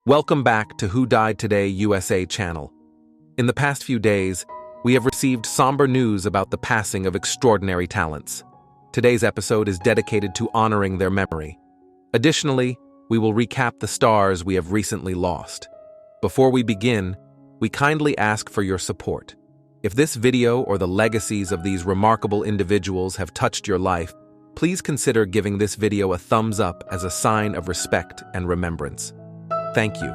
Welcome back to Who Died Today USA channel. In the past few days, we have received somber news about the passing of extraordinary talents. Today's episode is dedicated to honoring their memory. Additionally, we will recap the stars we have recently lost. Before we begin, we kindly ask for your support. If this video or the legacies of these remarkable individuals have touched your life, please consider giving this video a thumbs up as a sign of respect and remembrance. Thank you.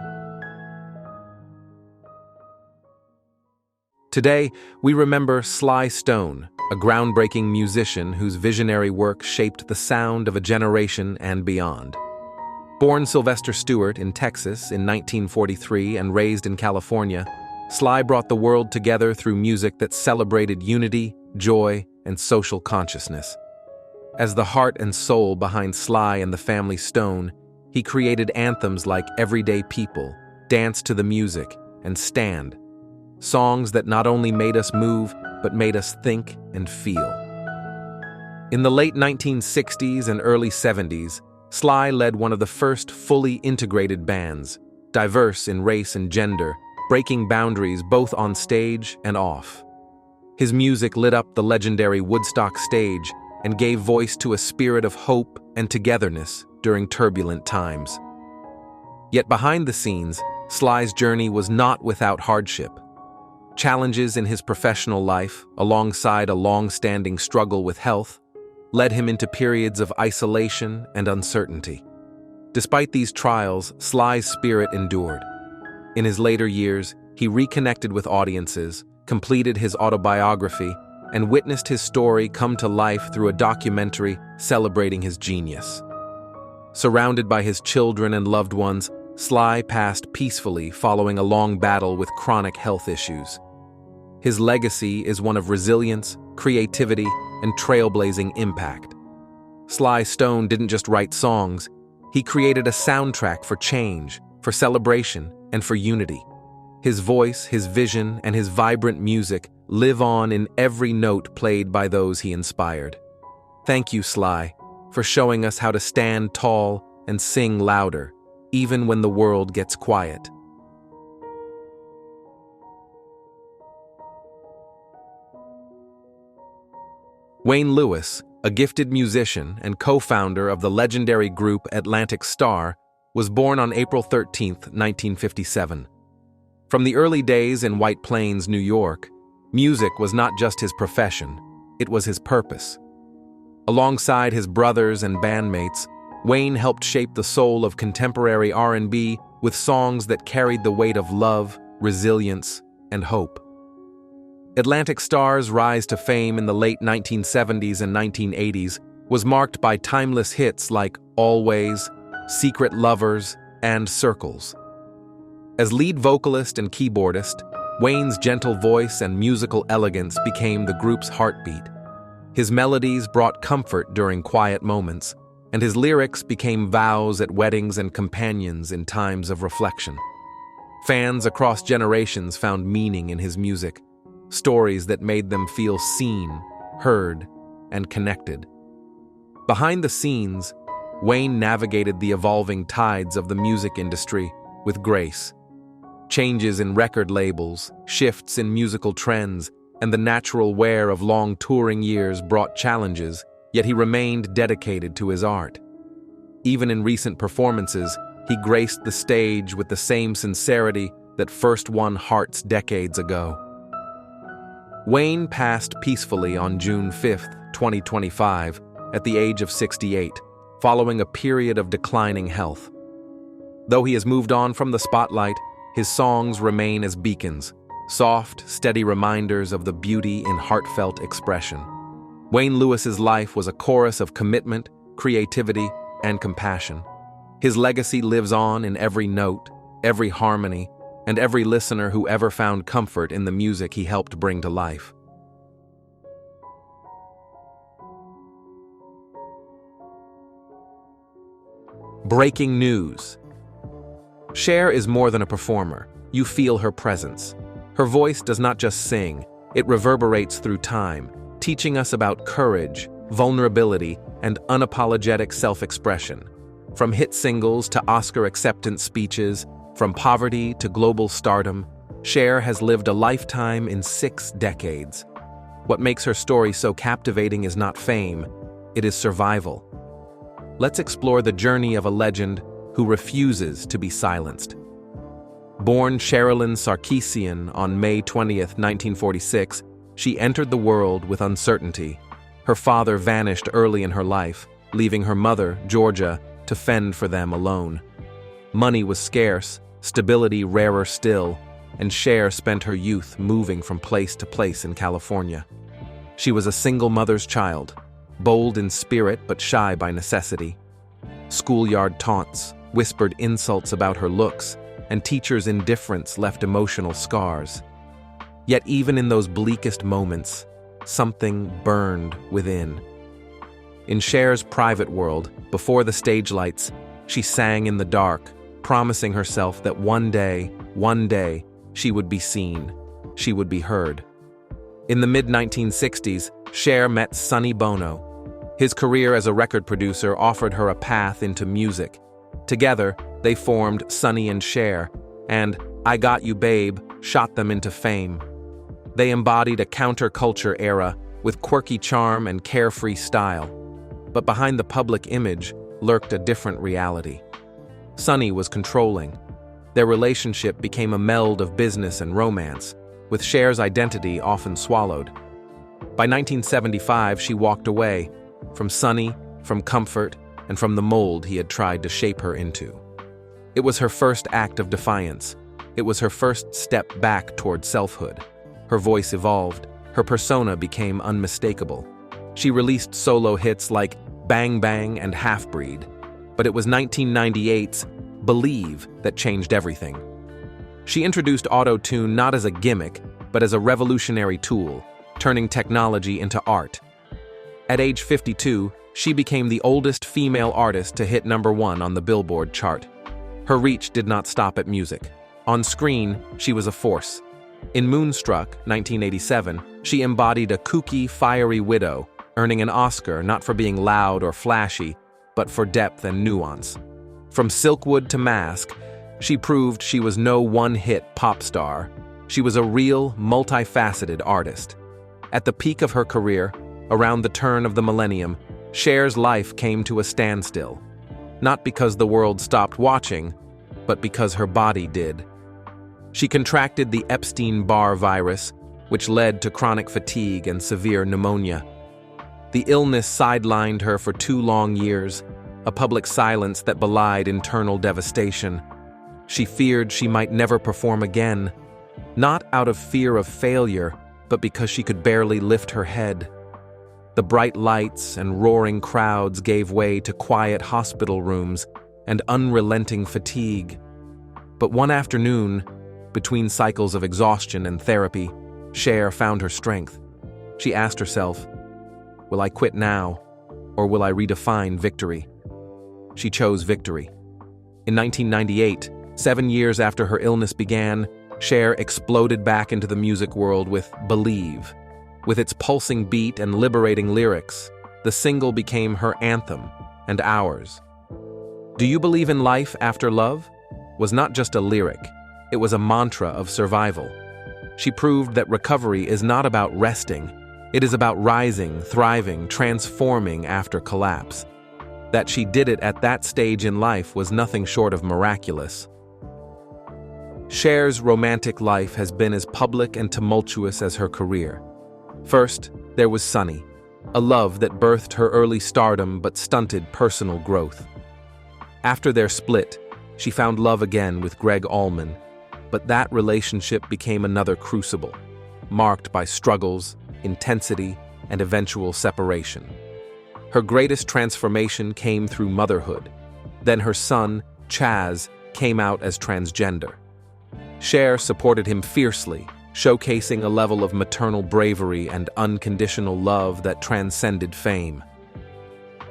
Today, we remember Sly Stone, a groundbreaking musician whose visionary work shaped the sound of a generation and beyond. Born Sylvester Stewart in Texas in 1943 and raised in California, Sly brought the world together through music that celebrated unity, joy, and social consciousness. As the heart and soul behind Sly and the Family Stone, he created anthems like Everyday People, Dance to the Music, and Stand, songs that not only made us move, but made us think and feel. In the late 1960s and early 70s, Sly led one of the first fully integrated bands, diverse in race and gender, breaking boundaries both on stage and off. His music lit up the legendary Woodstock stage and gave voice to a spirit of hope and togetherness during turbulent times. Yet behind the scenes, Sly's journey was not without hardship. Challenges in his professional life, alongside a long-standing struggle with health, led him into periods of isolation and uncertainty. Despite these trials, Sly's spirit endured. In his later years, he reconnected with audiences, completed his autobiography, and witnessed his story come to life through a documentary celebrating his genius. Surrounded by his children and loved ones, Sly passed peacefully following a long battle with chronic health issues. His legacy is one of resilience, creativity, and trailblazing impact. Sly Stone didn't just write songs, he created a soundtrack for change, for celebration, and for unity. His voice, his vision, and his vibrant music live on in every note played by those he inspired. Thank you, Sly, for showing us how to stand tall and sing louder, even when the world gets quiet. Wayne Lewis, a gifted musician and co-founder of the legendary group Atlantic Starr, was born on April 13, 1957. From the early days in White Plains, New York, music was not just his profession, it was his purpose. Alongside his brothers and bandmates, Wayne helped shape the soul of contemporary R&B with songs that carried the weight of love, resilience, and hope. Atlantic Starr's rise to fame in the late 1970s and 1980s was marked by timeless hits like Always, Secret Lovers, and Circles. As lead vocalist and keyboardist, Wayne's gentle voice and musical elegance became the group's heartbeat. His melodies brought comfort during quiet moments, and his lyrics became vows at weddings and companions in times of reflection. Fans across generations found meaning in his music, stories that made them feel seen, heard, and connected. Behind the scenes, Wayne navigated the evolving tides of the music industry with grace. Changes in record labels, shifts in musical trends, and the natural wear of long touring years brought challenges, yet he remained dedicated to his art. Even in recent performances, he graced the stage with the same sincerity that first won hearts decades ago. Wayne passed peacefully on June 5, 2025, at the age of 68, following a period of declining health. Though he has moved on from the spotlight, his songs remain as beacons, soft, steady reminders of the beauty in heartfelt expression. Wayne Lewis's life was a chorus of commitment, creativity, and compassion. His legacy lives on in every note, every harmony, and every listener who ever found comfort in the music he helped bring to life. Breaking news. Cher is more than a performer. You feel her presence. Her voice does not just sing, it reverberates through time, teaching us about courage, vulnerability, and unapologetic self-expression. From hit singles to Oscar acceptance speeches, From poverty to global stardom, Cher has lived a lifetime in 6 decades. What makes her story so captivating is not fame, it is survival. Let's explore the journey of a legend who refuses to be silenced. Born Sherilyn Sarkisian on May 20th, 1946, she entered the world with uncertainty. Her father vanished early in her life, leaving her mother, Georgia, to fend for them alone. Money was scarce, stability rarer still, and Cher spent her youth moving from place to place in California. She was a single mother's child, bold in spirit but shy by necessity. Schoolyard taunts, whispered insults about her looks, and teachers' indifference left emotional scars. Yet even in those bleakest moments, something burned within. In Cher's private world, before the stage lights, she sang in the dark, promising herself that one day, she would be seen, she would be heard. In the mid-1960s, Cher met Sonny Bono. His career as a record producer offered her a path into music. Together, they formed Sonny and Cher, and I Got You Babe shot them into fame. They embodied a counterculture era with quirky charm and carefree style. But behind the public image lurked a different reality. Sonny was controlling. Their relationship became a meld of business and romance, with Cher's identity often swallowed. By 1975, she walked away, from Sonny, from comfort, and from the mold he had tried to shape her into. It was her first act of defiance. It was her first step back toward selfhood. Her voice evolved. Her persona became unmistakable. She released solo hits like Bang Bang and Half Breed, but it was 1998's Believe that changed everything. She introduced auto-tune not as a gimmick, but as a revolutionary tool, turning technology into art. At age 52, she became the oldest female artist to hit #1 on the Billboard chart. Her reach did not stop at music. On screen, she was a force. In Moonstruck, 1987, she embodied a kooky, fiery widow, earning an Oscar not for being loud or flashy, but for depth and nuance. From Silkwood to Mask, she proved she was no one-hit pop star. She was a real, multifaceted artist. At the peak of her career, around the turn of the millennium, Cher's life came to a standstill. Not because the world stopped watching, but because her body did. She contracted the Epstein-Barr virus, which led to chronic fatigue and severe pneumonia. The illness sidelined her for 2 long years, a public silence that belied internal devastation. She feared she might never perform again, not out of fear of failure, but because she could barely lift her head. The bright lights and roaring crowds gave way to quiet hospital rooms and unrelenting fatigue. But one afternoon, between cycles of exhaustion and therapy, Cher found her strength. She asked herself, will I quit now, or will I redefine victory? She chose victory. In 1998, 7 years after her illness began, Cher exploded back into the music world with Believe. With its pulsing beat and liberating lyrics, the single became her anthem and ours. Do You Believe in Life After Love was not just a lyric, it was a mantra of survival. She proved that recovery is not about resting, it is about rising, thriving, transforming after collapse. That she did it at that stage in life was nothing short of miraculous. Cher's romantic life has been as public and tumultuous as her career. First, there was Sonny, a love that birthed her early stardom but stunted personal growth. After their split, she found love again with Gregg Allman, but that relationship became another crucible, marked by struggles, intensity, and eventual separation. Her greatest transformation came through motherhood. Then her son, Chaz, came out as transgender. Cher supported him fiercely, showcasing a level of maternal bravery and unconditional love that transcended fame.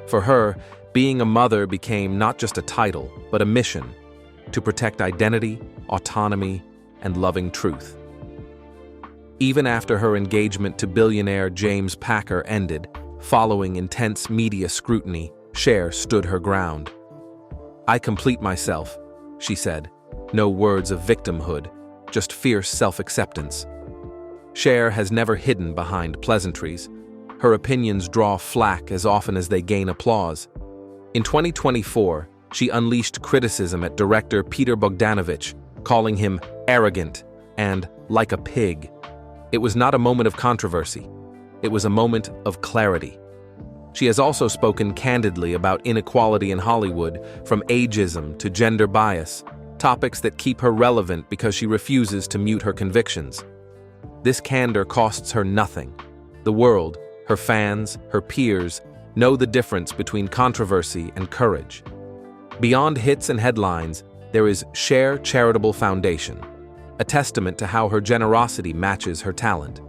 For her, being a mother became not just a title, but a mission to protect identity, autonomy, and loving truth. Even after her engagement to billionaire James Packer ended, following intense media scrutiny, Cher stood her ground. I complete myself, she said, no words of victimhood, just fierce self-acceptance. Cher has never hidden behind pleasantries. Her opinions draw flack as often as they gain applause. In 2024, she unleashed criticism at director Peter Bogdanovich, calling him arrogant and like a pig. It was not a moment of controversy. It was a moment of clarity. She has also spoken candidly about inequality in Hollywood, from ageism to gender bias, topics that keep her relevant because she refuses to mute her convictions. This candor costs her nothing. The world, her fans, her peers, know the difference between controversy and courage. Beyond hits and headlines, there is Cher Charitable Foundation, a testament to how her generosity matches her talent.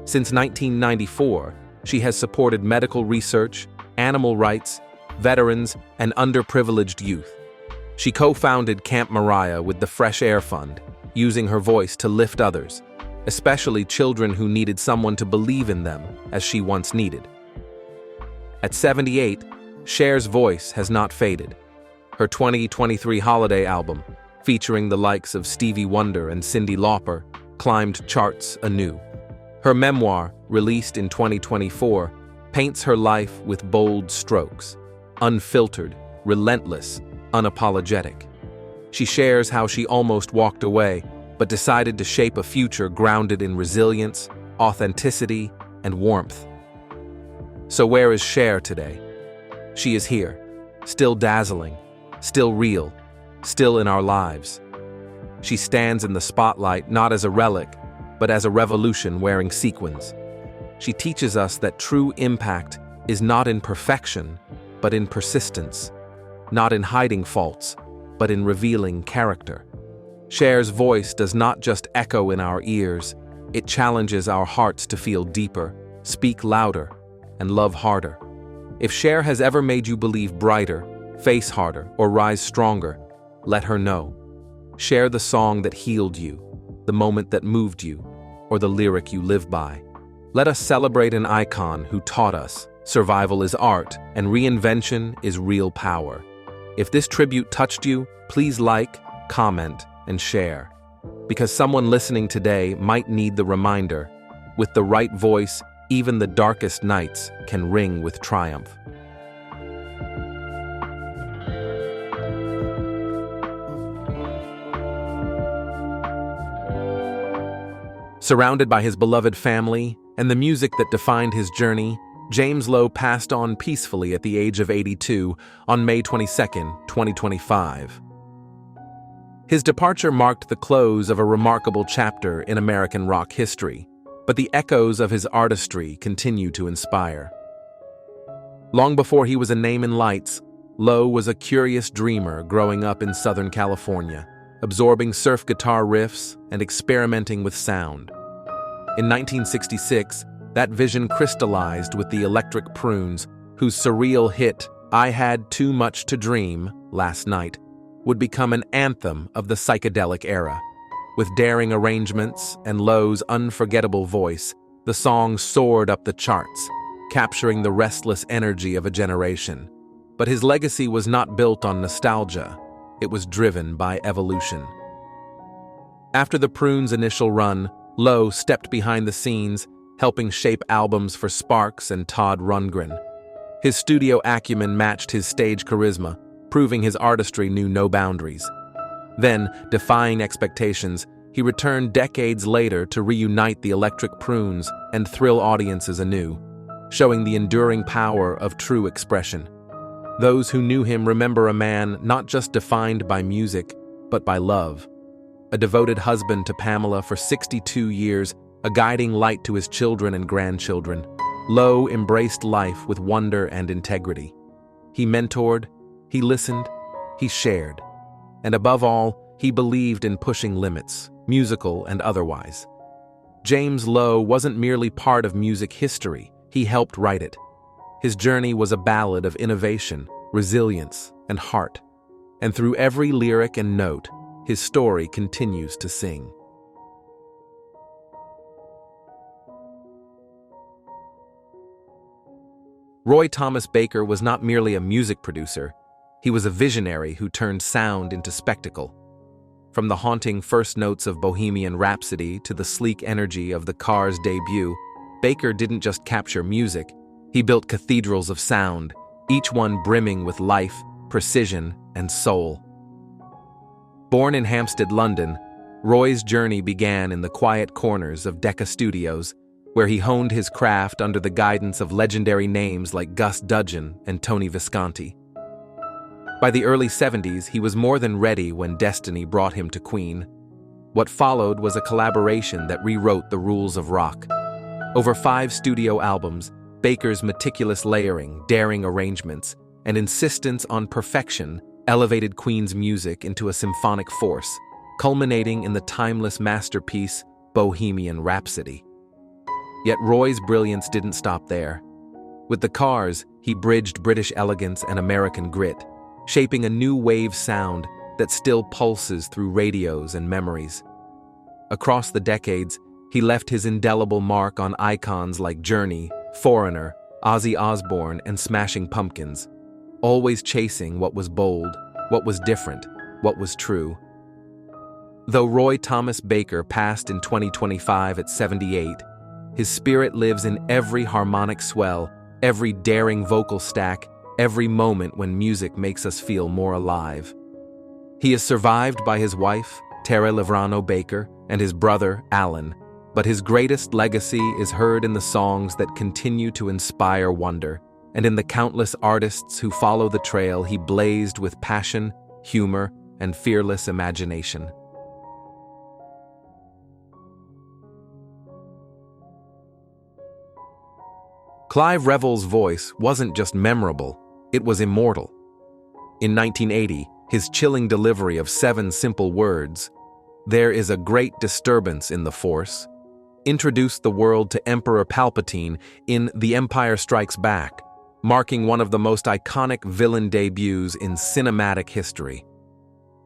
Since 1994, she has supported medical research, animal rights, veterans, and underprivileged youth. She co-founded Camp Moriah with the Fresh Air Fund, using her voice to lift others, especially children who needed someone to believe in them, as she once needed. At 78, Cher's voice has not faded. Her 2023 holiday album, featuring the likes of Stevie Wonder and Cyndi Lauper, climbed charts anew. Her memoir, released in 2024, paints her life with bold strokes, unfiltered, relentless, unapologetic. She shares how she almost walked away, but decided to shape a future grounded in resilience, authenticity, and warmth. So where is Cher today? She is here, still dazzling, still real, still in our lives. She stands in the spotlight not as a relic, but as a revolution wearing sequins. She teaches us that true impact is not in perfection, but in persistence, not in hiding faults, but in revealing character. Cher's voice does not just echo in our ears, it challenges our hearts to feel deeper, speak louder, and love harder. If Cher has ever made you believe brighter, face harder, or rise stronger, let her know. Share the song that healed you, the moment that moved you, or the lyric you live by. Let us celebrate an icon who taught us survival is art and reinvention is real power. If this tribute touched you, please like, comment, and share. Because someone listening today might need the reminder, with the right voice, even the darkest nights can ring with triumph. Surrounded by his beloved family and the music that defined his journey, James Lowe passed on peacefully at the age of 82 on May 22, 2025. His departure marked the close of a remarkable chapter in American rock history, but the echoes of his artistry continue to inspire. Long before he was a name in lights, Lowe was a curious dreamer growing up in Southern California, absorbing surf guitar riffs and experimenting with sound. In 1966, that vision crystallized with the Electric Prunes, whose surreal hit, "I Had Too Much to Dream" last night, would become an anthem of the psychedelic era. With daring arrangements and Lowe's unforgettable voice, the song soared up the charts, capturing the restless energy of a generation. But his legacy was not built on nostalgia. It was driven by evolution. After the Prunes' initial run, Lowe stepped behind the scenes, helping shape albums for Sparks and Todd Rundgren. His studio acumen matched his stage charisma, proving his artistry knew no boundaries. Then, defying expectations, he returned decades later to reunite the Electric Prunes and thrill audiences anew, showing the enduring power of true expression. Those who knew him remember a man not just defined by music, but by love. A devoted husband to Pamela for 62 years, a guiding light to his children and grandchildren, Lowe embraced life with wonder and integrity. He mentored, he listened, he shared. And above all, he believed in pushing limits, musical and otherwise. James Lowe wasn't merely part of music history, he helped write it. His journey was a ballad of innovation, resilience, and heart. And through every lyric and note, his story continues to sing. Roy Thomas Baker was not merely a music producer, he was a visionary who turned sound into spectacle. From the haunting first notes of Bohemian Rhapsody to the sleek energy of the Cars' debut, Baker didn't just capture music, he built cathedrals of sound, each one brimming with life, precision, and soul. Born in Hampstead, London, Roy's journey began in the quiet corners of Decca Studios, where he honed his craft under the guidance of legendary names like Gus Dudgeon and Tony Visconti. By the early 70s, he was more than ready when destiny brought him to Queen. What followed was a collaboration that rewrote the rules of rock. Over 5 studio albums, Baker's meticulous layering, daring arrangements, and insistence on perfection elevated Queen's music into a symphonic force, culminating in the timeless masterpiece Bohemian Rhapsody. Yet Roy's brilliance didn't stop there. With the Cars, he bridged British elegance and American grit, shaping a new wave sound that still pulses through radios and memories. Across the decades, he left his indelible mark on icons like Journey, Foreigner, Ozzy Osbourne, and Smashing Pumpkins, always chasing what was bold, what was different, what was true. Though Roy Thomas Baker passed in 2025 at 78, his spirit lives in every harmonic swell, every daring vocal stack, every moment when music makes us feel more alive. He is survived by his wife, Tara Livrano Baker, and his brother, Alan, but his greatest legacy is heard in the songs that continue to inspire wonder, and in the countless artists who follow the trail he blazed with passion, humor, and fearless imagination. Clive Revill's voice wasn't just memorable, it was immortal. In 1980, his chilling delivery of 7 simple words, "There is a great disturbance in the Force," introduced the world to Emperor Palpatine in The Empire Strikes Back, marking one of the most iconic villain debuts in cinematic history.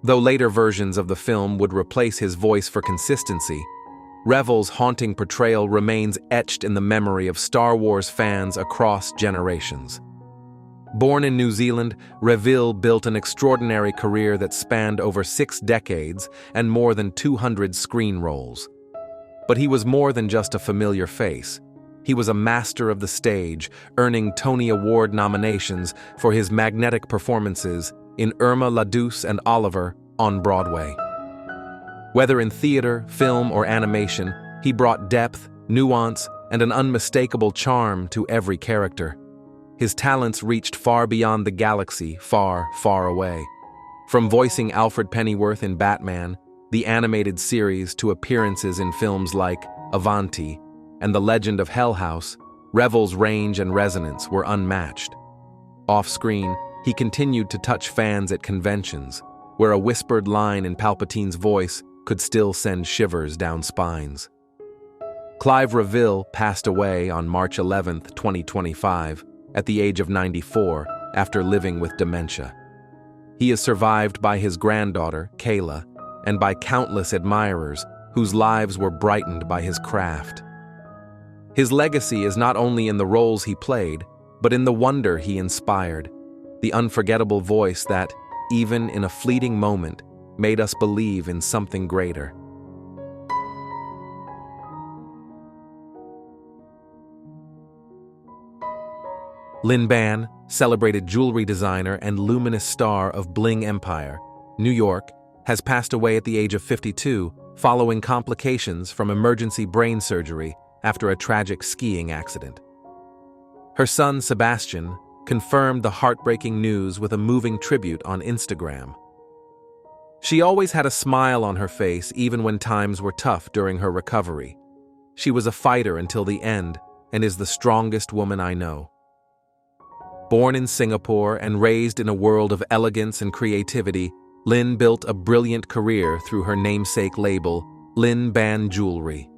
Though later versions of the film would replace his voice for consistency, Revill's haunting portrayal remains etched in the memory of Star Wars fans across generations. Born in New Zealand, Revill built an extraordinary career that spanned over 6 decades and more than 200 screen roles. But he was more than just a familiar face. He was a master of the stage, earning Tony Award nominations for his magnetic performances in Irma la Douce and Oliver on Broadway. Whether in theater, film, or animation, he brought depth, nuance, and an unmistakable charm to every character. His talents reached far beyond the galaxy, far, far away. From voicing Alfred Pennyworth in Batman, the animated series, to appearances in films like Avanti and The Legend of Hell House, Revill's range and resonance were unmatched. Off-screen, he continued to touch fans at conventions, where a whispered line in Palpatine's voice could still send shivers down spines. Clive Revill passed away on March 11, 2025, at the age of 94, after living with dementia. He is survived by his granddaughter, Kayla, and by countless admirers whose lives were brightened by his craft. His legacy is not only in the roles he played, but in the wonder he inspired, the unforgettable voice that, even in a fleeting moment, made us believe in something greater. Lynn Ban, celebrated jewelry designer and luminous star of Bling Empire, New York, has passed away at the age of 52 following complications from emergency brain surgery after a tragic skiing accident. Her son, Sebastian, confirmed the heartbreaking news with a moving tribute on Instagram. She always had a smile on her face even when times were tough during her recovery. She was a fighter until the end and is the strongest woman I know. Born in Singapore and raised in a world of elegance and creativity, Lynn built a brilliant career through her namesake label, Lynn Ban Jewelry.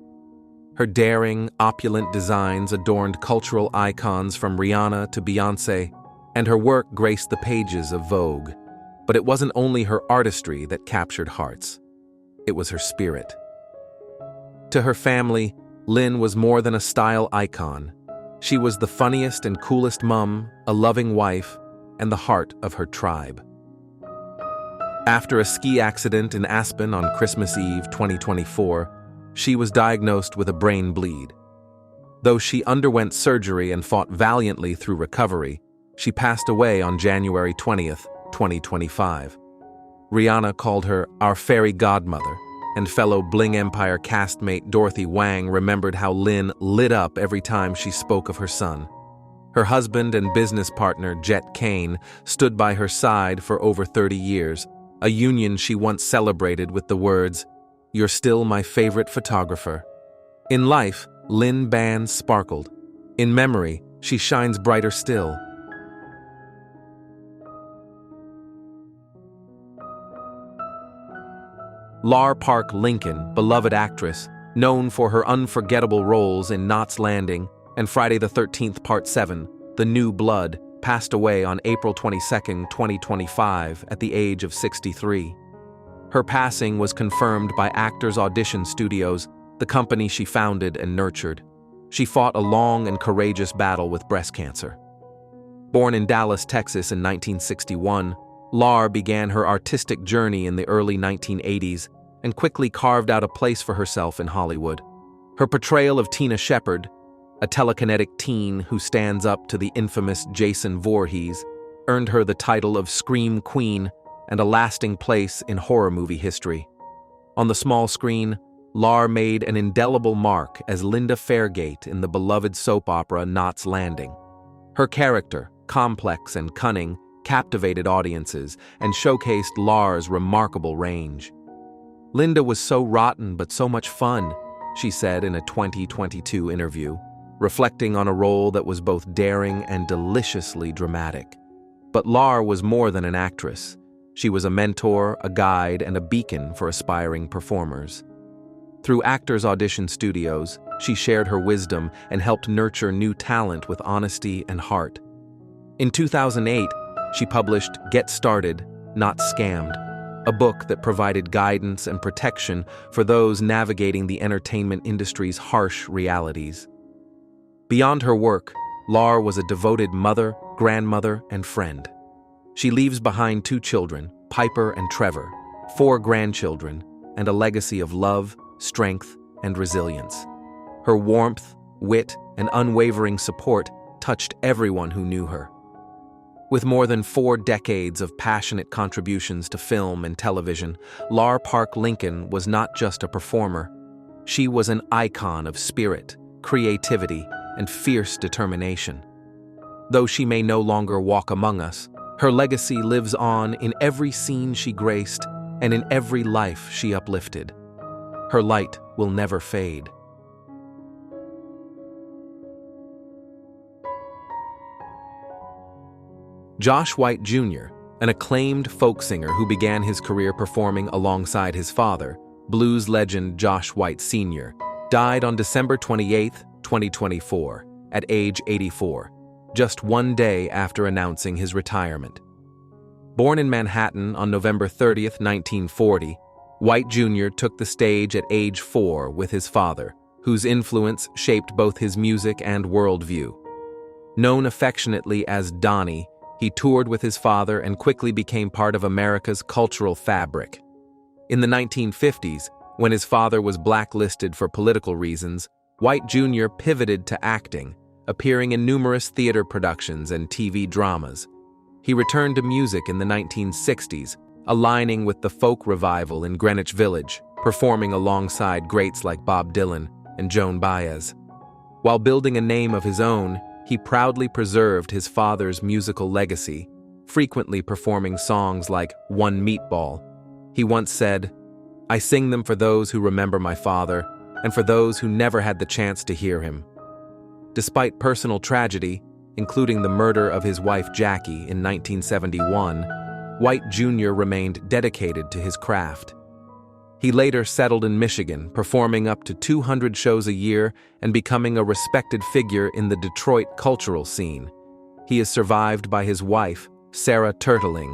Her daring, opulent designs adorned cultural icons from Rihanna to Beyoncé, and her work graced the pages of Vogue. But it wasn't only her artistry that captured hearts. It was her spirit. To her family, Lynn was more than a style icon. She was the funniest and coolest mom, a loving wife, and the heart of her tribe. After a ski accident in Aspen on Christmas Eve 2024, she was diagnosed with a brain bleed. Though she underwent surgery and fought valiantly through recovery, she passed away on January 20th, 2025. Rihanna called her our fairy godmother, and fellow Bling Empire castmate Dorothy Wang remembered how Lynn lit up every time she spoke of her son. Her husband and business partner, Jet Kane, stood by her side for over 30 years, a union she once celebrated with the words, "You're still my favorite photographer." In life, Lynn Ban sparkled. In memory, she shines brighter still. Laurie Park Lincoln, beloved actress, known for her unforgettable roles in Knots Landing and Friday the 13th Part 7, The New Blood, passed away on April 22, 2025, at the age of 63. Her passing was confirmed by Actors Audition Studios, the company she founded and nurtured. She fought a long and courageous battle with breast cancer. Born in Dallas, Texas in 1961, Laurie began her artistic journey in the early 1980s and quickly carved out a place for herself in Hollywood. Her portrayal of Tina Shepard, a telekinetic teen who stands up to the infamous Jason Voorhees, earned her the title of Scream Queen and a lasting place in horror movie history. On the small screen, Laurie made an indelible mark as Linda Fairgate in the beloved soap opera Knots Landing. Her character, complex and cunning, captivated audiences and showcased Laurie's remarkable range. "Linda was so rotten but so much fun," she said in a 2022 interview, reflecting on a role that was both daring and deliciously dramatic. But Laurie was more than an actress. She was a mentor, a guide, and a beacon for aspiring performers. Through Actors Audition Studios, she shared her wisdom and helped nurture new talent with honesty and heart. In 2008, she published Get Started, Not Scammed, a book that provided guidance and protection for those navigating the entertainment industry's harsh realities. Beyond her work, Laurie was a devoted mother, grandmother, and friend. She leaves behind 2 children, Piper and Trevor, 4 grandchildren, and a legacy of love, strength, and resilience. Her warmth, wit, and unwavering support touched everyone who knew her. With more than 4 decades of passionate contributions to film and television, Laurie Park Lincoln was not just a performer. She was an icon of spirit, creativity, and fierce determination. Though she may no longer walk among us, her legacy lives on in every scene she graced and in every life she uplifted. Her light will never fade. Josh White Jr., an acclaimed folk singer who began his career performing alongside his father, blues legend Josh White Sr., died on December 28, 2024, at age 84, just 1 day after announcing his retirement. Born in Manhattan on November 30, 1940, White Jr. took the stage at age 4 with his father, whose influence shaped both his music and worldview. Known affectionately as Donnie, he toured with his father and quickly became part of America's cultural fabric. In the 1950s, when his father was blacklisted for political reasons, White Jr. pivoted to acting, appearing in numerous theater productions and TV dramas. He returned to music in the 1960s, aligning with the folk revival in Greenwich Village, performing alongside greats like Bob Dylan and Joan Baez. While building a name of his own, he proudly preserved his father's musical legacy, frequently performing songs like One Meatball. He once said, "I sing them for those who remember my father and for those who never had the chance to hear him." Despite personal tragedy, including the murder of his wife Jackie in 1971, White Jr. remained dedicated to his craft. He later settled in Michigan, performing up to 200 shows a year and becoming a respected figure in the Detroit cultural scene. He is survived by his wife, Sarah Turtling,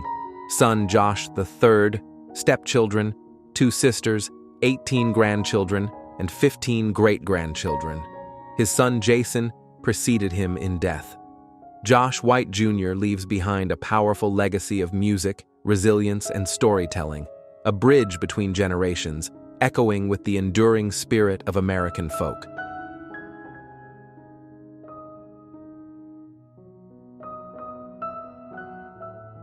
son Josh III, stepchildren, 2 sisters, 18 grandchildren, and 15 great-grandchildren. His son Jason preceded him in death. Josh White Jr. leaves behind a powerful legacy of music, resilience, and storytelling, a bridge between generations, echoing with the enduring spirit of American folk.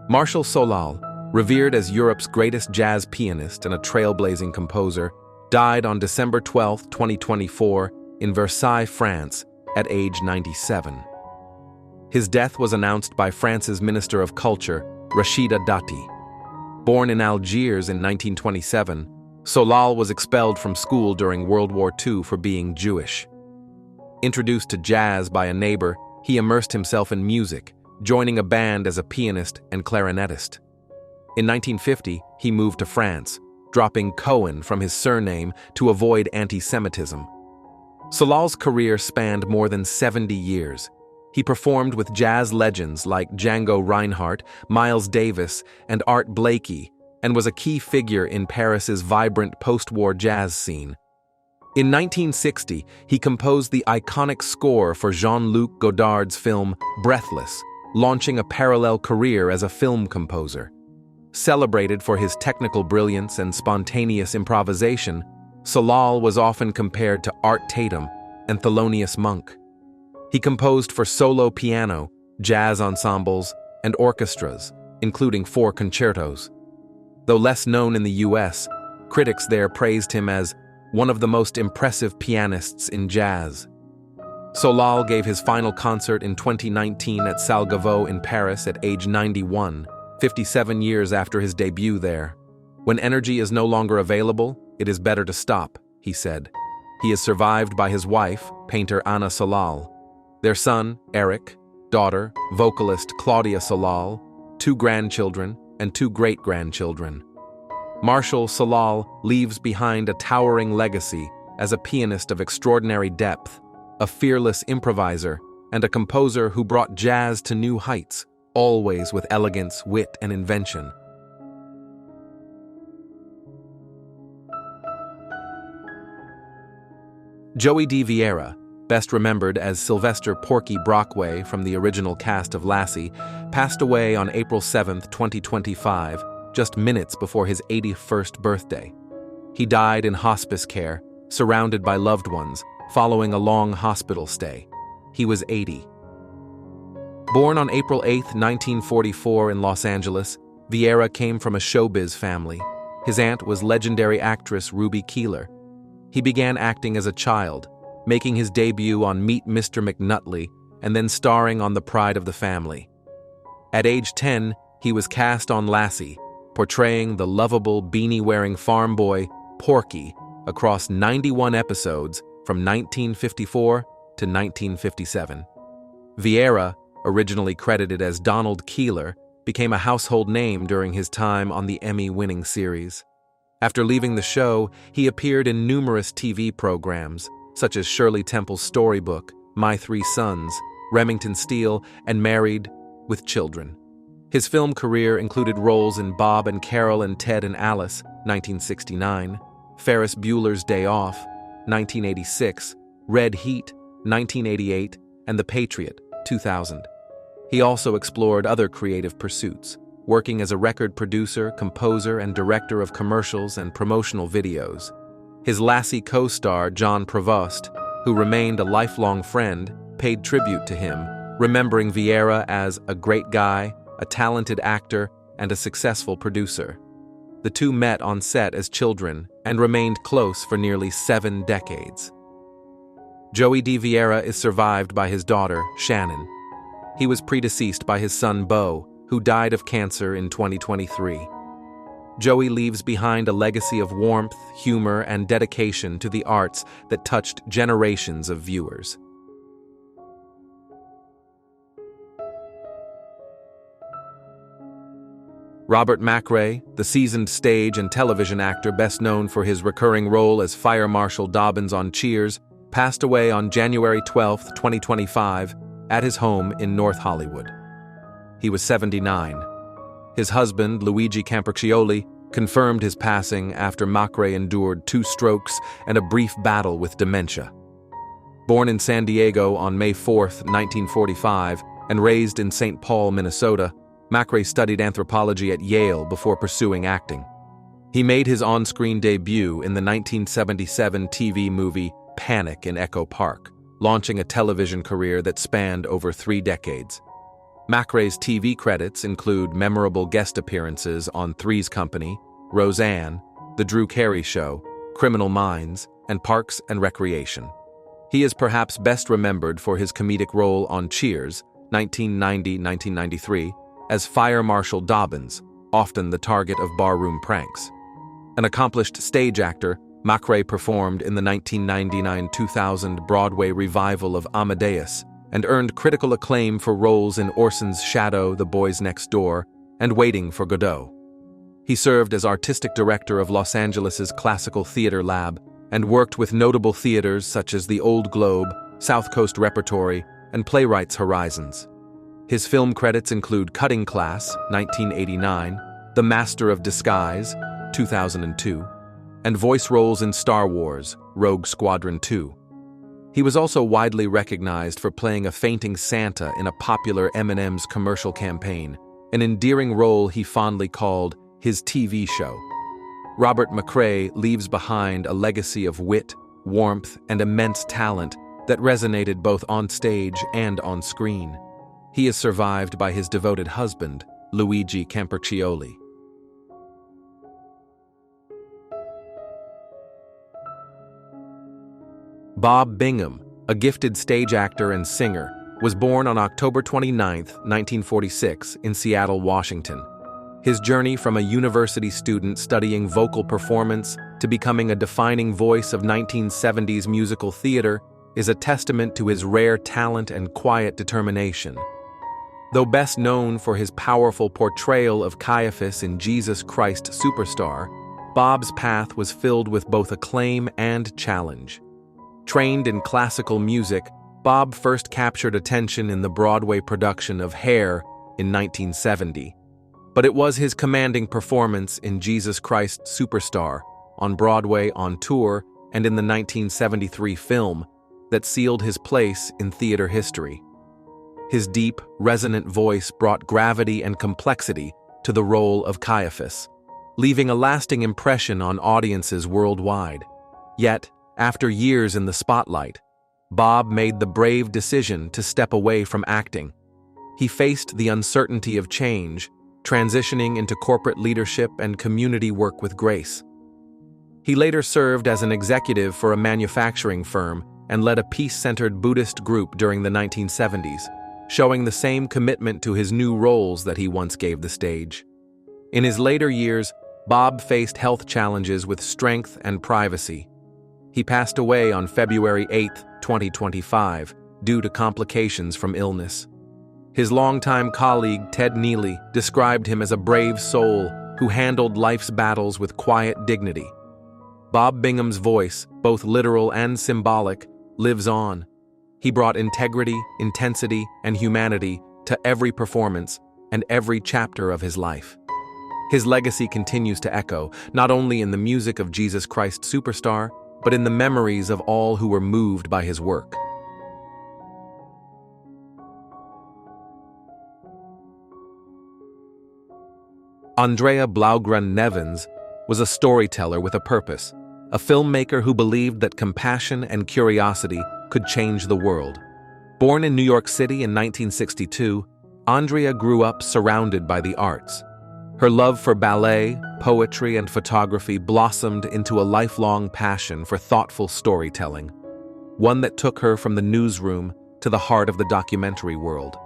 Marshal Salal, revered as Europe's greatest jazz pianist and a trailblazing composer, died on December 12, 2024, in Versailles, France, at age 97. His death was announced by France's Minister of Culture, Rachida Dati. Born in Algiers in 1927, Salal was expelled from school during World War II for being Jewish. Introduced to jazz by a neighbor, he immersed himself in music, joining a band as a pianist and clarinetist. In 1950, he moved to France, dropping Cohen from his surname to avoid anti-Semitism. Salal's career spanned more than 70 years. He performed with jazz legends like Django Reinhardt, Miles Davis, and Art Blakey, and was a key figure in Paris's vibrant post-war jazz scene. In 1960, he composed the iconic score for Jean-Luc Godard's film Breathless, launching a parallel career as a film composer. Celebrated for his technical brilliance and spontaneous improvisation, Salal was often compared to Art Tatum and Thelonious Monk. He composed for solo piano, jazz ensembles, and orchestras, including 4 concertos. Though less known in the US, critics there praised him as one of the most impressive pianists in jazz. Salal gave his final concert in 2019 at Salle Gaveau in Paris at age 91, 57 years after his debut there. "When energy is no longer available, it is better to stop," he said. He is survived by his wife, painter Anna Salal, their son, Eric, daughter, vocalist Claudia Salal, 2 grandchildren, and 2 great-grandchildren. Marshal Salal leaves behind a towering legacy as a pianist of extraordinary depth, a fearless improviser, and a composer who brought jazz to new heights, always with elegance, wit, and invention. Joey Dieiraa, best remembered as Sylvester Porky Brockway from the original cast of Lassie, passed away on April 7, 2025, just minutes before his 81st birthday. He died in hospice care, surrounded by loved ones, following a long hospital stay. He was 80. Born on April 8, 1944 in Los Angeles, Dieiraa came from a showbiz family. His aunt was legendary actress Ruby Keeler. He began acting as a child, making his debut on Meet Mr. McNutley and then starring on The Pride of the Family. At age 10, he was cast on Lassie, portraying the lovable beanie-wearing farm boy, Porky, across 91 episodes from 1954 to 1957. Dieiraa, originally credited as Donald Keeler, became a household name during his time on the Emmy-winning series. After leaving the show, he appeared in numerous TV programs, such as Shirley Temple's Storybook, My 3 Sons, Remington Steele, and Married with Children. His film career included roles in Bob and Carol and Ted and Alice, 1969, Ferris Bueller's Day Off, 1986, Red Heat, 1988, and The Patriot, 2000. He also explored other creative pursuits, working as a record producer, composer, and director of commercials and promotional videos. His Lassie co-star, John Provost, who remained a lifelong friend, paid tribute to him, remembering Dieiraa as a great guy, a talented actor, and a successful producer. The two met on set as children and remained close for nearly 7 decades. Joey Dieiraa is survived by his daughter, Shannon. He was predeceased by his son, Beau, who died of cancer in 2023. Joey leaves behind a legacy of warmth, humor, and dedication to the arts that touched generations of viewers. Robert McRae, the seasoned stage and television actor best known for his recurring role as Fire Marshal Dobbins on Cheers, passed away on January 12, 2025, at his home in North Hollywood. He was 79. His husband, Luigi Campercioli, confirmed his passing after McRae endured 2 strokes and a brief battle with dementia. Born in San Diego on May 4, 1945, and raised in St. Paul, Minnesota, McRae studied anthropology at Yale before pursuing acting. He made his on-screen debut in the 1977 TV movie Panic in Echo Park, launching a television career that spanned over 3 decades. McRae's TV credits include memorable guest appearances on Three's Company, Roseanne, The Drew Carey Show, Criminal Minds, and Parks and Recreation. He is perhaps best remembered for his comedic role on Cheers, 1990-1993, as Fire Marshal Dobbins, often the target of barroom pranks. An accomplished stage actor, McRae performed in the 1999-2000 Broadway revival of Amadeus and earned critical acclaim for roles in Orson's Shadow, The Boys Next Door, and Waiting for Godot. He served as artistic director of Los Angeles' Classical Theater Lab and worked with notable theaters such as the Old Globe, South Coast Repertory, and Playwrights Horizons. His film credits include Cutting Class, 1989, The Master of Disguise, 2002, and voice roles in Star Wars, Rogue Squadron 2. He was also widely recognized for playing a fainting Santa in a popular M&M's commercial campaign, an endearing role he fondly called his TV show. Robert McRae leaves behind a legacy of wit, warmth, and immense talent that resonated both on stage and on screen. He is survived by his devoted husband, Luigi Campercioli. Bob Bingham, a gifted stage actor and singer, was born on October 29, 1946, in Seattle, Washington. His journey from a university student studying vocal performance to becoming a defining voice of 1970s musical theater is a testament to his rare talent and quiet determination. Though best known for his powerful portrayal of Caiaphas in Jesus Christ Superstar, Bob's path was filled with both acclaim and challenge. Trained in classical music, Bob first captured attention in the Broadway production of Hair in 1970. But it was his commanding performance in Jesus Christ Superstar, on Broadway on tour, and in the 1973 film that sealed his place in theater history. His deep, resonant voice brought gravity and complexity to the role of Caiaphas, leaving a lasting impression on audiences worldwide. Yet, after years in the spotlight, Bob made the brave decision to step away from acting. He faced the uncertainty of change, transitioning into corporate leadership and community work with grace. He later served as an executive for a manufacturing firm and led a peace-centered Buddhist group during the 1970s, showing the same commitment to his new roles that he once gave the stage. In his later years, Bob faced health challenges with strength and privacy. He passed away on February 8, 2025, due to complications from illness. His longtime colleague, Ted Neely, described him as a brave soul who handled life's battles with quiet dignity. Bob Bingham's voice, both literal and symbolic, lives on. He brought integrity, intensity, and humanity to every performance and every chapter of his life. His legacy continues to echo, not only in the music of Jesus Christ Superstar, but in the memories of all who were moved by his work. Andrea Blaugrund-Nevins was a storyteller with a purpose, a filmmaker who believed that compassion and curiosity could change the world. Born in New York City in 1962, Andrea grew up surrounded by the arts. Her love for ballet, poetry, and photography blossomed into a lifelong passion for thoughtful storytelling, one that took her from the newsroom to the heart of the documentary world.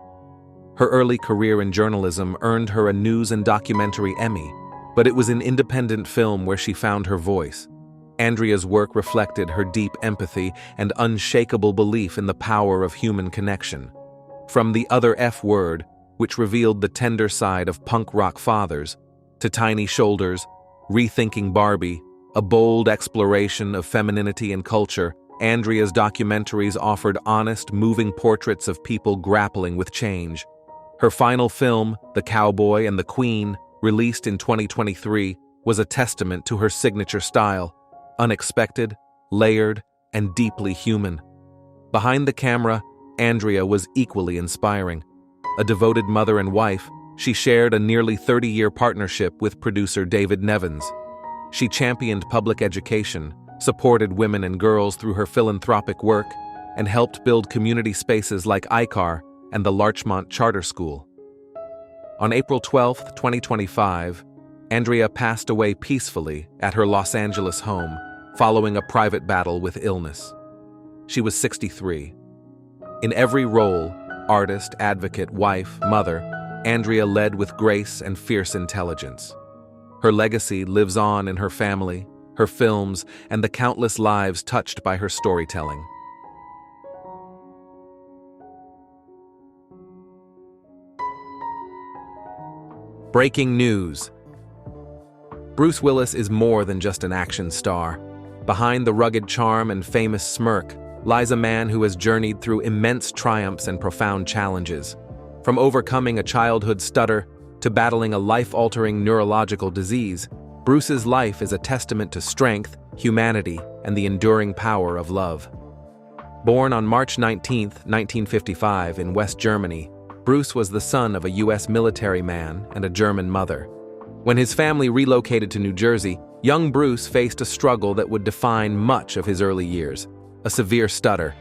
Her early career in journalism earned her a News and Documentary Emmy, but it was in independent film where she found her voice. Andrea's work reflected her deep empathy and unshakable belief in the power of human connection. From The Other F Word, which revealed the tender side of punk rock fathers, to Tiny Shoulders, Rethinking Barbie, a bold exploration of femininity and culture, Andrea's documentaries offered honest, moving portraits of people grappling with change. Her final film, The Cowboy and the Queen, released in 2023, was a testament to her signature style, unexpected, layered, and deeply human. Behind the camera, Andrea was equally inspiring. A devoted mother and wife, She shared a nearly 30-year partnership with producer David Nevins. She championed public education, supported women and girls through her philanthropic work, and helped build community spaces like ICAR and the Larchmont Charter School. On April 12, 2025, Andrea passed away peacefully at her Los Angeles home following a private battle with illness. She was 63. In every role, artist, advocate, wife, mother, Andrea led with grace and fierce intelligence. Her legacy lives on in her family, her films, and the countless lives touched by her storytelling. Breaking news. Bruce Willis is more than just an action star. Behind the rugged charm and famous smirk lies a man who has journeyed through immense triumphs and profound challenges. From overcoming a childhood stutter to battling a life-altering neurological disease, Bruce's life is a testament to strength, humanity, and the enduring power of love. Born on March 19, 1955, in West Germany, Bruce was the son of a U.S. military man and a German mother. When his family relocated to New Jersey, young Bruce faced a struggle that would define much of his early years: a severe stutter.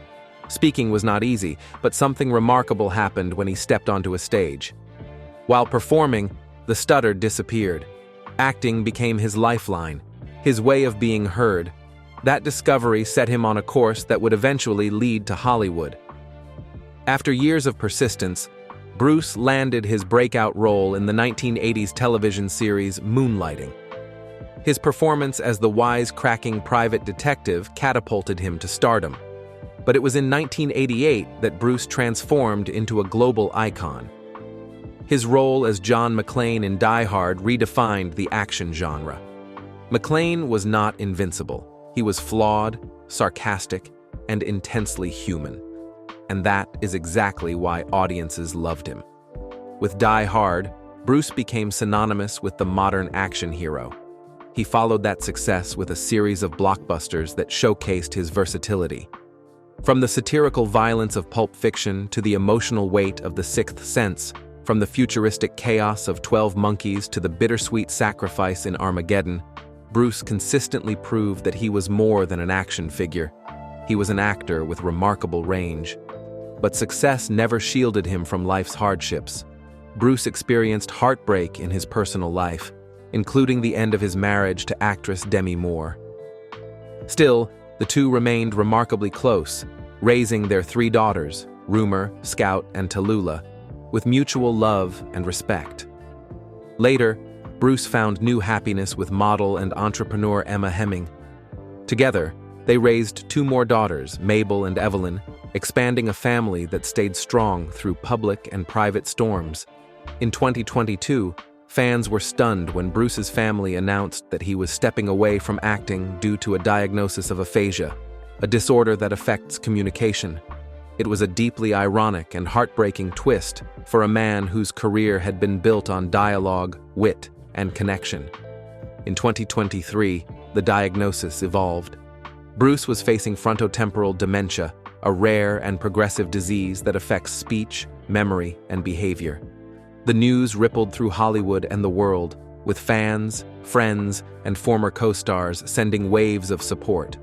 Speaking was not easy, but something remarkable happened when he stepped onto a stage. While performing, the stutter disappeared. Acting became his lifeline, his way of being heard. That discovery set him on a course that would eventually lead to Hollywood. After years of persistence, Bruce landed his breakout role in the 1980s television series Moonlighting. His performance as the wise-cracking private detective catapulted him to stardom. But it was in 1988 that Bruce transformed into a global icon. His role as John McClane in Die Hard redefined the action genre. McClane was not invincible. He was flawed, sarcastic, and intensely human. And that is exactly why audiences loved him. With Die Hard, Bruce became synonymous with the modern action hero. He followed that success with a series of blockbusters that showcased his versatility. From the satirical violence of Pulp Fiction to the emotional weight of The Sixth Sense, from the futuristic chaos of 12 Monkeys to the bittersweet sacrifice in Armageddon, Bruce consistently proved that he was more than an action figure. He was an actor with remarkable range. But success never shielded him from life's hardships. Bruce experienced heartbreak in his personal life, including the end of his marriage to actress Demi Moore. Still, the two remained remarkably close, raising their 3 daughters, Rumor, Scout, and Tallulah, with mutual love and respect. Later, Bruce found new happiness with model and entrepreneur Emma Hemming. Together, they raised 2 more daughters, Mabel and Evelyn, expanding a family that stayed strong through public and private storms. In 2022, fans were stunned when Bruce's family announced that he was stepping away from acting due to a diagnosis of aphasia, a disorder that affects communication. It was a deeply ironic and heartbreaking twist for a man whose career had been built on dialogue, wit, and connection. In 2023, the diagnosis evolved. Bruce was facing frontotemporal dementia, a rare and progressive disease that affects speech, memory, and behavior. The news rippled through Hollywood and the world, with fans, friends, and former co-stars sending waves of support.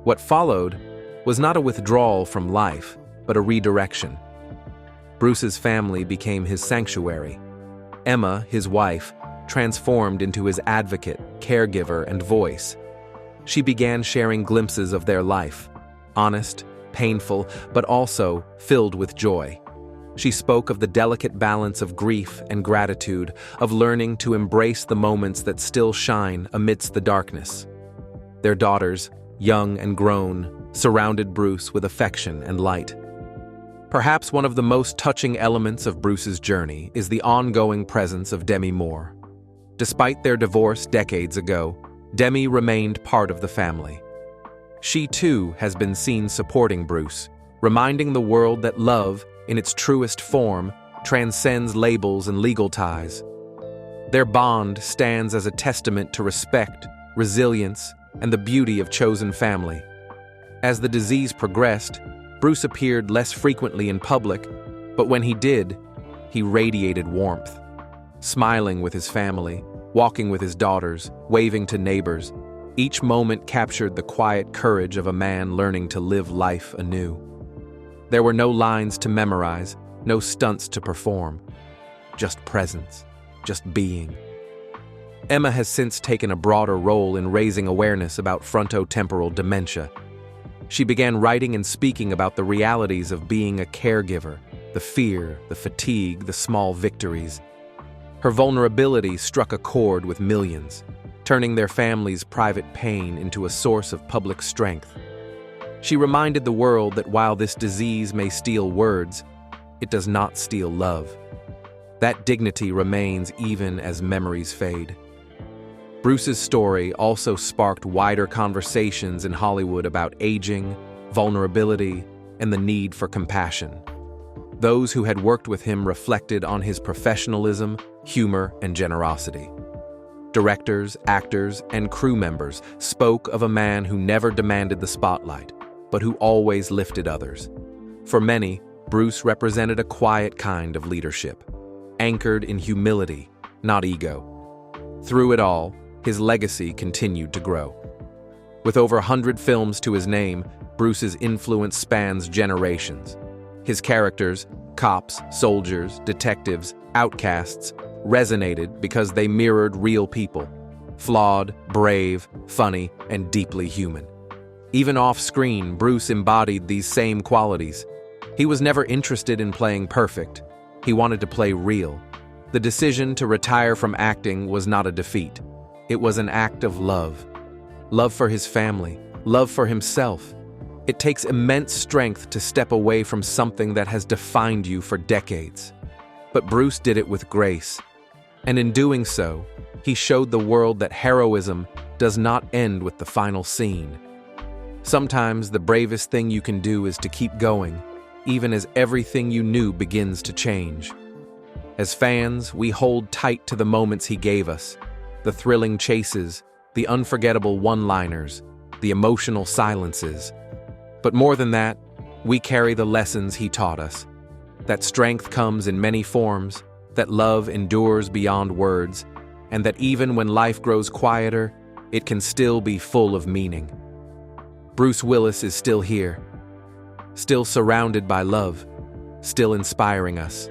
What followed was not a withdrawal from life, but a redirection. Bruce's family became his sanctuary. Emma, his wife, transformed into his advocate, caregiver, and voice. She began sharing glimpses of their life, honest, painful, but also filled with joy. She spoke of the delicate balance of grief and gratitude, of learning to embrace the moments that still shine amidst the darkness. Their daughters, young and grown, surrounded Bruce with affection and light. Perhaps one of the most touching elements of Bruce's journey is the ongoing presence of Demi Moore. Despite their divorce decades ago, Demi remained part of the family. She too has been seen supporting Bruce, reminding the world that love, in its truest form, transcends labels and legal ties. Their bond stands as a testament to respect, resilience, and the beauty of chosen family. As the disease progressed, Bruce appeared less frequently in public, but when he did, he radiated warmth. smiling with his family, walking with his daughters, waving to neighbors. Each moment captured the quiet courage of a man learning to live life anew. There were no lines to memorize, no stunts to perform. Just presence, just being. Emma has since taken a broader role in raising awareness about frontotemporal dementia. She began writing and speaking about the realities of being a caregiver, the fear, the fatigue, the small victories. Her vulnerability struck a chord with millions, turning their family's private pain into a source of public strength. She reminded the world that while this disease may steal words, it does not steal love. That dignity remains even as memories fade. Bruce's story also sparked wider conversations in Hollywood about aging, vulnerability, and the need for compassion. Those who had worked with him reflected on his professionalism, humor, and generosity. Directors, actors, and crew members spoke of a man who never demanded the spotlight, but who always lifted others. For many, Bruce represented a quiet kind of leadership, anchored in humility, not ego. Through it all, his legacy continued to grow. With over 100 films to his name, Bruce's influence spans generations. His characters, cops, soldiers, detectives, outcasts, resonated because they mirrored real people, flawed, brave, funny, and deeply human. Even off-screen, Bruce embodied these same qualities. He was never interested in playing perfect. He wanted to play real. The decision to retire from acting was not a defeat. It was an act of love. Love for his family, love for himself. It takes immense strength to step away from something that has defined you for decades. But Bruce did it with grace. And in doing so, he showed the world that heroism does not end with the final scene. Sometimes the bravest thing you can do is to keep going, even as everything you knew begins to change. As fans, we hold tight to the moments he gave us, the thrilling chases, the unforgettable one-liners, the emotional silences. But more than that, we carry the lessons he taught us. That strength comes in many forms, that love endures beyond words, and that even when life grows quieter, it can still be full of meaning. Bruce Willis is still here, still surrounded by love, still inspiring us.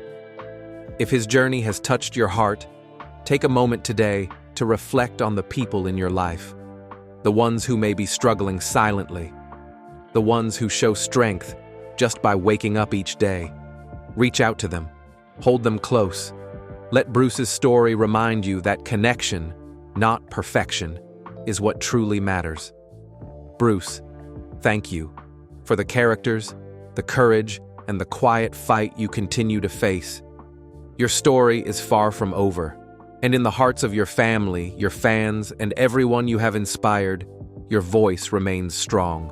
If his journey has touched your heart, take a moment today to reflect on the people in your life, the ones who may be struggling silently, the ones who show strength just by waking up each day. Reach out to them, hold them close. Let Bruce's story remind you that connection, not perfection, is what truly matters. Bruce, thank you for the characters, the courage, and the quiet fight you continue to face. Your story is far from over, and in the hearts of your family, your fans, and everyone you have inspired, your voice remains strong.